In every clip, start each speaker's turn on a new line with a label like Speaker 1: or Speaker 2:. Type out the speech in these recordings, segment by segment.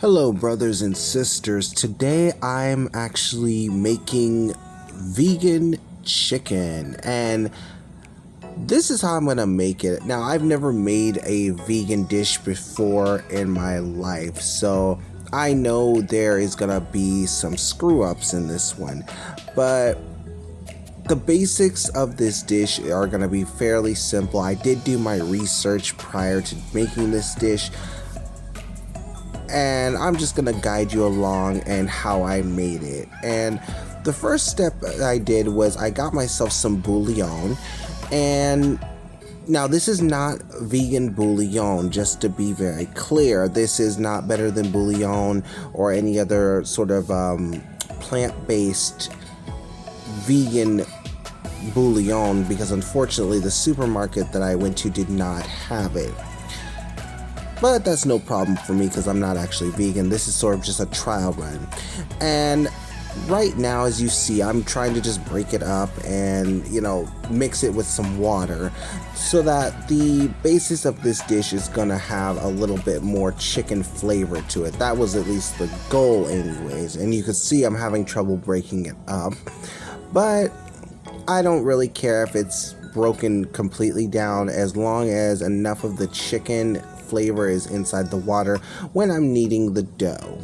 Speaker 1: Hello, brothers and sisters. Today I'm actually making vegan chicken, and this is how I'm gonna make it. Now, I've never made a vegan dish before in my life, so I know there is gonna be some screw ups in this one, but the basics of this dish are gonna be fairly simple. I did do my research prior to making this dish, and I'm just gonna guide you along and how I made it. And the first step I did was I got myself some bullion, and now this is not vegan bullion, just to be very clear. This is not better than bullion or any other sort of plant-based vegan bullion, because unfortunately the supermarket that I went to did not have it. But that's no problem for me because I'm not actually vegan. This is sort of just a trial run. And right now, as you see, I'm trying to just break it up and, mix it with some water so that the basis of this dish is gonna have a little bit more chicken flavor to it. That was at least the goal anyways. And you can see I'm having trouble breaking it up. But I don't really care if it's broken completely down as long as enough of the chicken flavor is inside the water when I'm kneading the dough.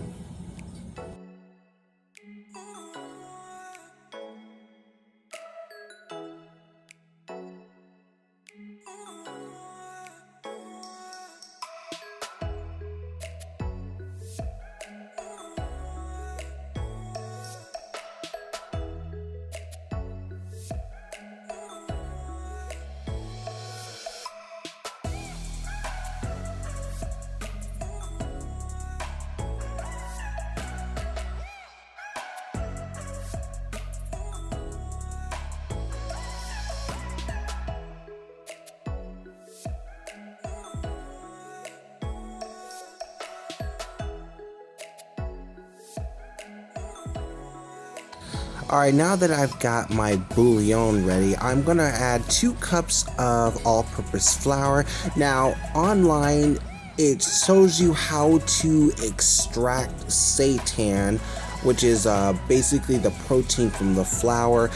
Speaker 1: Alright, now that I've got my bouillon ready, I'm gonna add 2 cups of all-purpose flour. Now, online, it shows you how to extract seitan, which is basically the protein from the flour.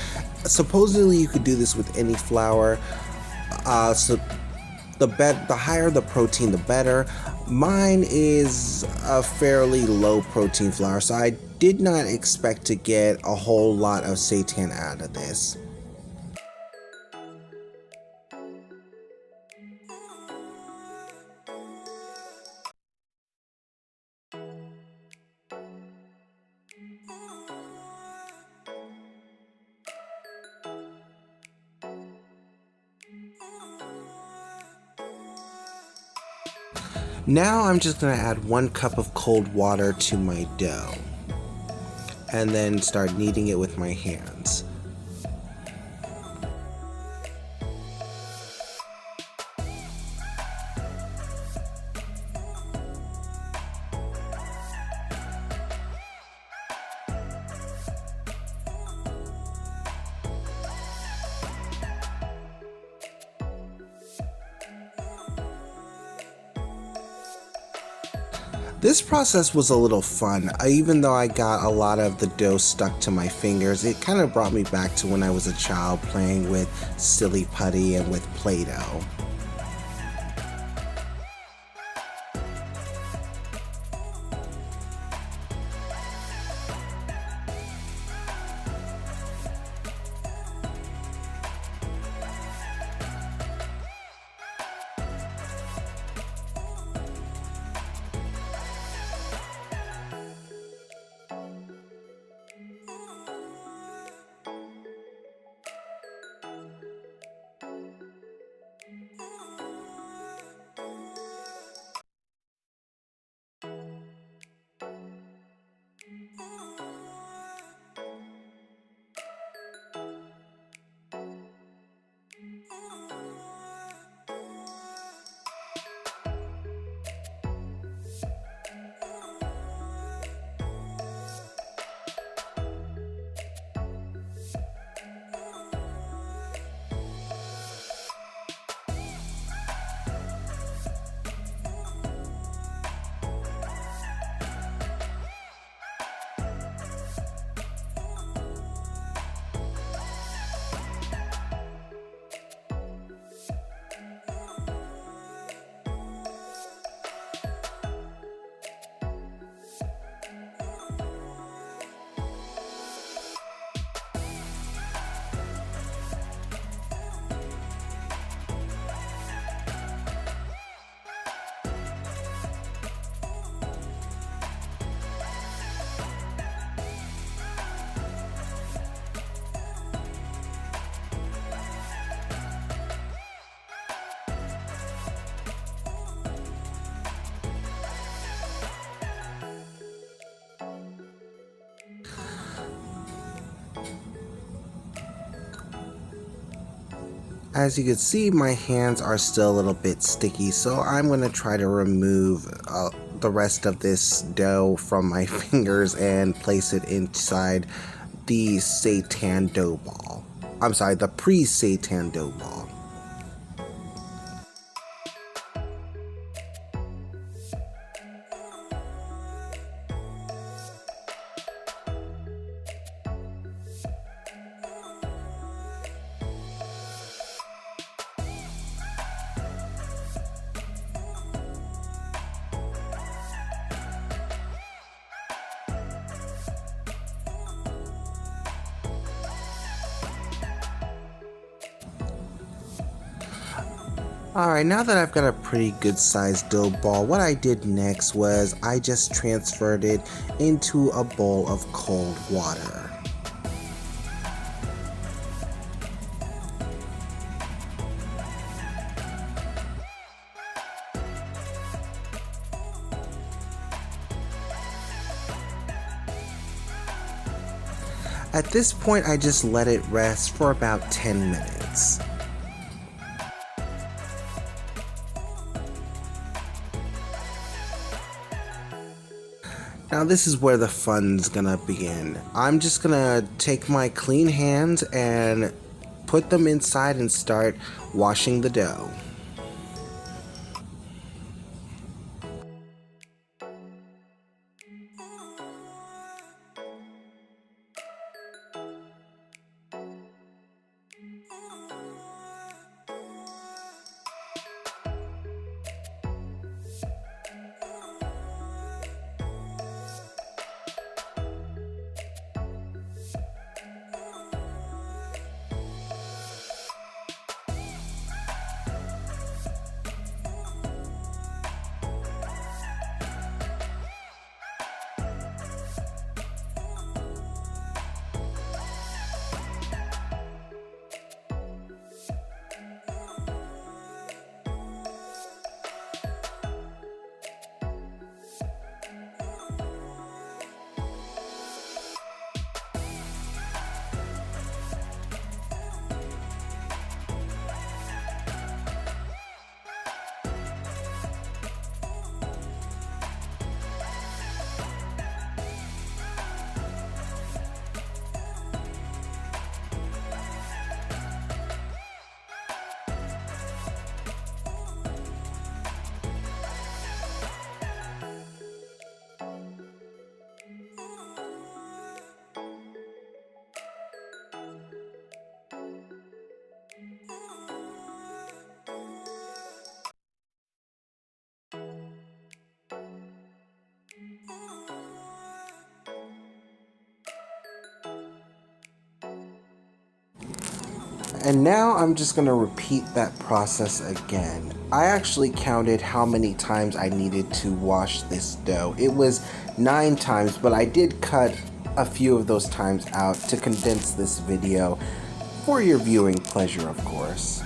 Speaker 1: Supposedly, you could do this with any flour. So the higher the protein, the better. Mine is a fairly low protein flour, so I did not expect to get a whole lot of seitan out of this. Now I'm just going to add 1 cup of cold water to my dough and then start kneading it with my hands. This process was a little fun. Even though I got a lot of the dough stuck to my fingers, it kind of brought me back to when I was a child playing with silly putty and with Play-Doh. As you can see, my hands are still a little bit sticky, so I'm going to try to remove the rest of this dough from my fingers and place it inside the seitan dough ball. I'm sorry, the pre-seitan dough ball. Alright, now that I've got a pretty good sized dough ball, what I did next was I just transferred it into a bowl of cold water. At this point, I just let it rest for about 10 minutes. Now this is where the fun's gonna begin. I'm just gonna take my clean hands and put them inside and start washing the dough. And now I'm just going to repeat that process again. I actually counted how many times I needed to wash this dough. It was 9 times, but I did cut a few of those times out to condense this video for your viewing pleasure, of course.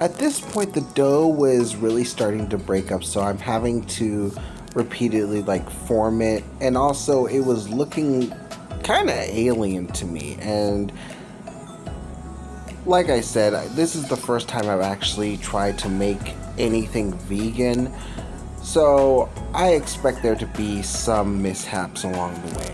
Speaker 1: At this point, the dough was really starting to break up, so I'm having to repeatedly like form it, and also it was looking kind of alien to me. And like I said, this is the first time I've actually tried to make anything vegan, so I expect there to be some mishaps along the way.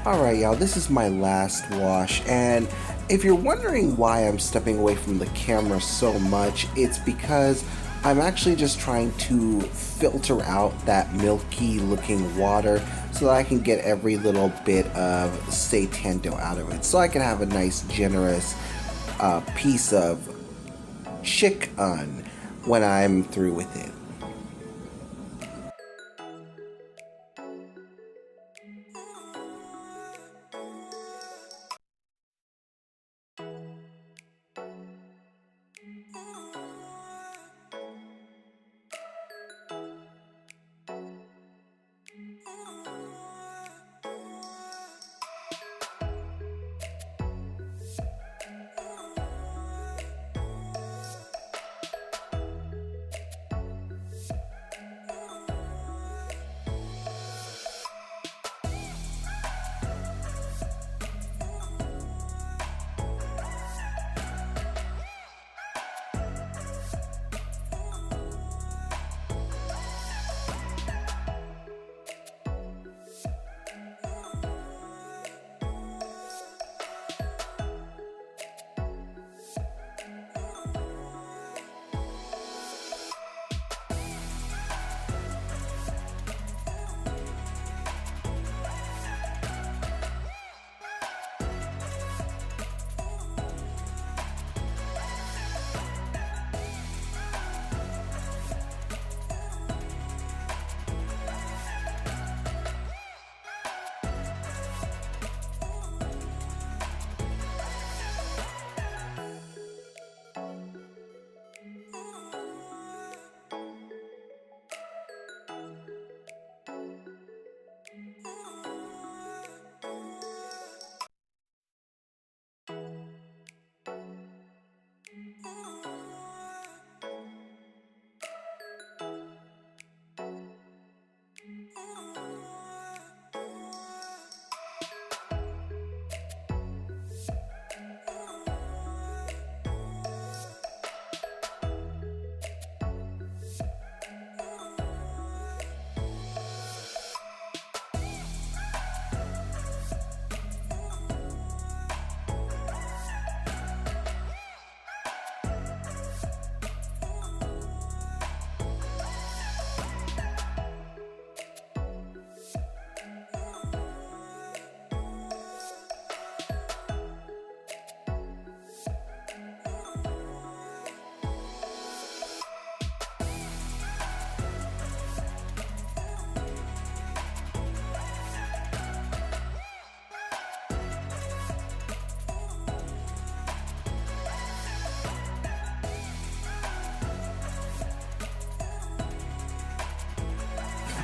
Speaker 1: Alright, y'all, this is my last wash, and if you're wondering why I'm stepping away from the camera so much, it's because I'm actually just trying to filter out that milky looking water so that I can get every little bit of seitan dough out of it, so I can have a nice generous piece of chicken when I'm through with it.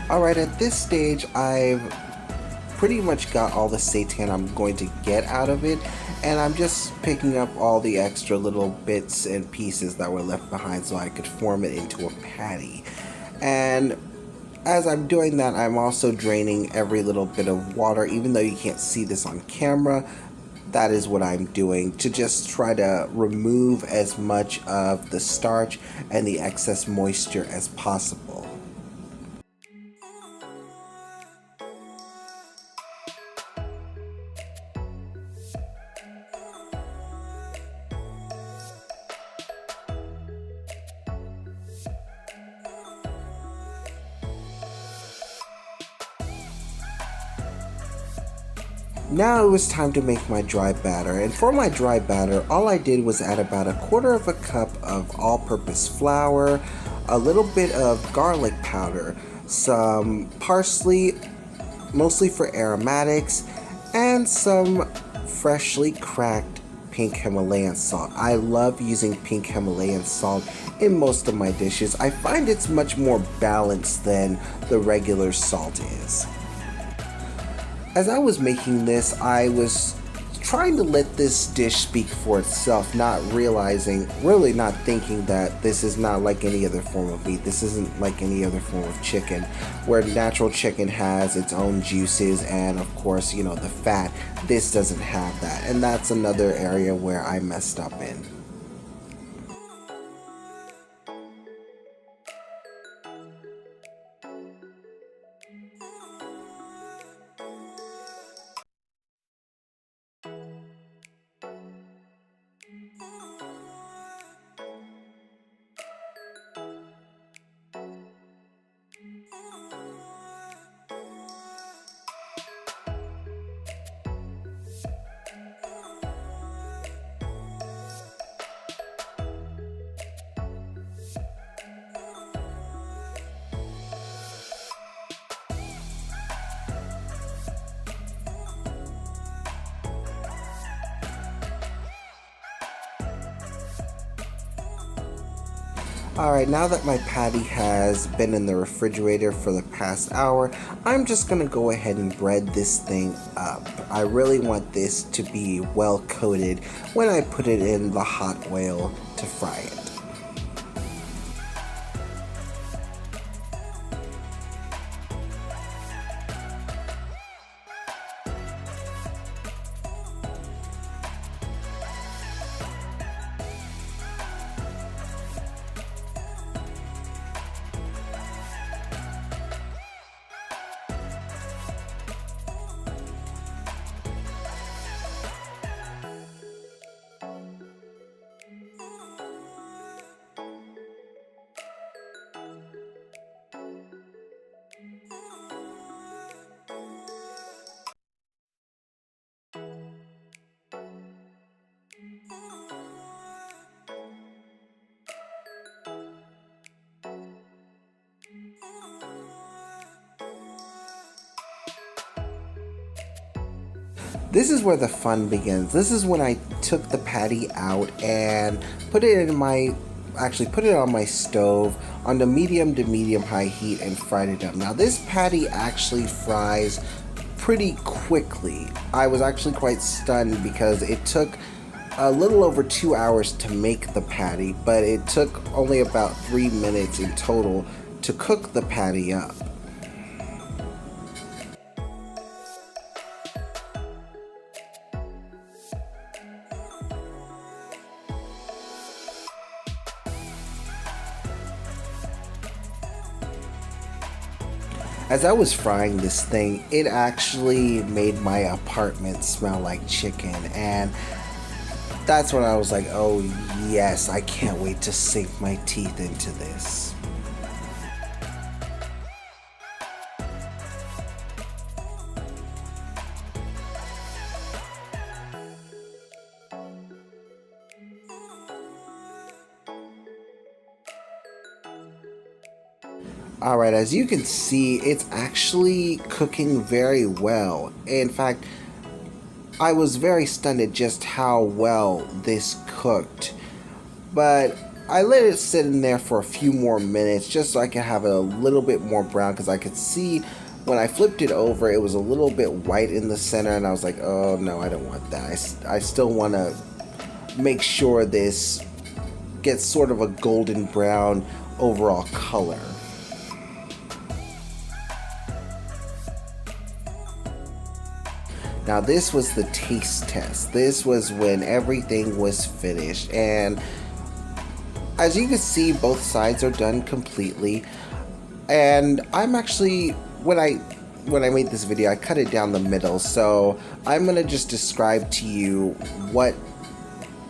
Speaker 1: Alright, at this stage, I've pretty much got all the seitan I'm going to get out of it, and I'm just picking up all the extra little bits and pieces that were left behind so I could form it into a patty. And as I'm doing that, I'm also draining every little bit of water, even though you can't see this on camera. That is what I'm doing to just try to remove as much of the starch and the excess moisture as possible. Now it was time to make my dry batter, and for my dry batter, all I did was add about 1/4 of a cup of all-purpose flour, a little bit of garlic powder, some parsley, mostly for aromatics, and some freshly cracked pink Himalayan salt. I love using pink Himalayan salt in most of my dishes. I find it's much more balanced than the regular salt is. As I was making this, I was trying to let this dish speak for itself, not realizing, really not thinking that this is not like any other form of meat. This isn't like any other form of chicken, where natural chicken has its own juices and, of course, you know, the fat. This doesn't have that, and that's another area where I messed up in. Alright, now that my patty has been in the refrigerator for the past hour, I'm just going to go ahead and bread this thing up. I really want this to be well coated when I put it in the hot oil to fry it. This is where the fun begins. This is when I took the patty out and put it on my stove on the medium to medium high heat and fried it up. Now this patty actually fries pretty quickly. I was actually quite stunned because it took a little over 2 hours to make the patty, but it took only about 3 minutes in total to cook the patty up. As I was frying this thing, it actually made my apartment smell like chicken, and that's when I was like, oh yes, I can't wait to sink my teeth into this. Alright, as you can see, it's actually cooking very well. In fact, I was very stunned at just how well this cooked. But I let it sit in there for a few more minutes just so I could have it a little bit more brown, because I could see when I flipped it over it was a little bit white in the center, and I was like, oh no, I don't want that. I still want to make sure this gets sort of a golden brown overall color. Now this was the taste test. This was when everything was finished, and as you can see, both sides are done completely. And I'm actually, when I made this video, I cut it down the middle, so I'm gonna just describe to you what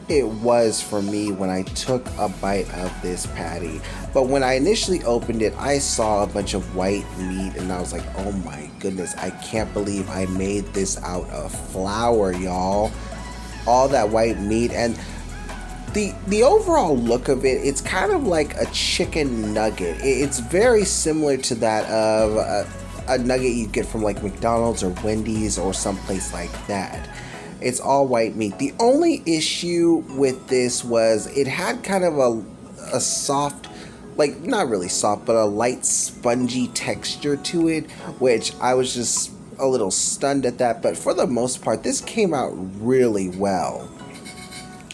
Speaker 1: it was for me when I took a bite of this patty. But when I initially opened it, I saw a bunch of white meat, and I was like, oh my goodness, I can't believe I made this out of flour, y'all. All that white meat, and the overall look of it, it's kind of like a chicken nugget. It's very similar to that of a nugget you get from like McDonald's or Wendy's or someplace like that. It's all white meat. The only issue with this was it had kind of a soft, like not really soft, but a light spongy texture to it, which I was just a little stunned at that. But for the most part, this came out really well.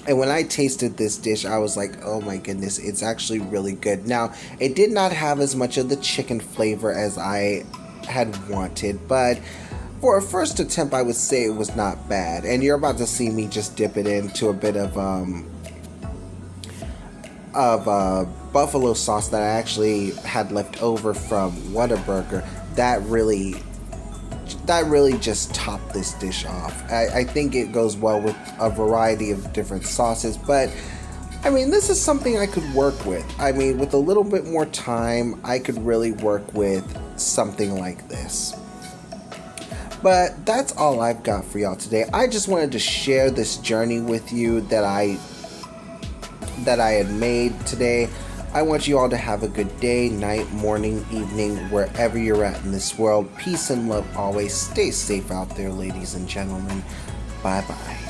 Speaker 1: And when I tasted this dish, I was like, oh my goodness, it's actually really good. Now, it did not have as much of the chicken flavor as I had wanted, but for a first attempt, I would say it was not bad. And you're about to see me just dip it into a bit of buffalo sauce that I actually had left over from Whataburger. That really just topped this dish off. I think it goes well with a variety of different sauces, but I mean, this is something I could work with. I mean, with a little bit more time, I could really work with something like this. But that's all I've got for y'all today. I just wanted to share this journey with you that I had made today. I want you all to have a good day, night, morning, evening, wherever you're at in this world. Peace and love always. Stay safe out there, ladies and gentlemen. Bye-bye.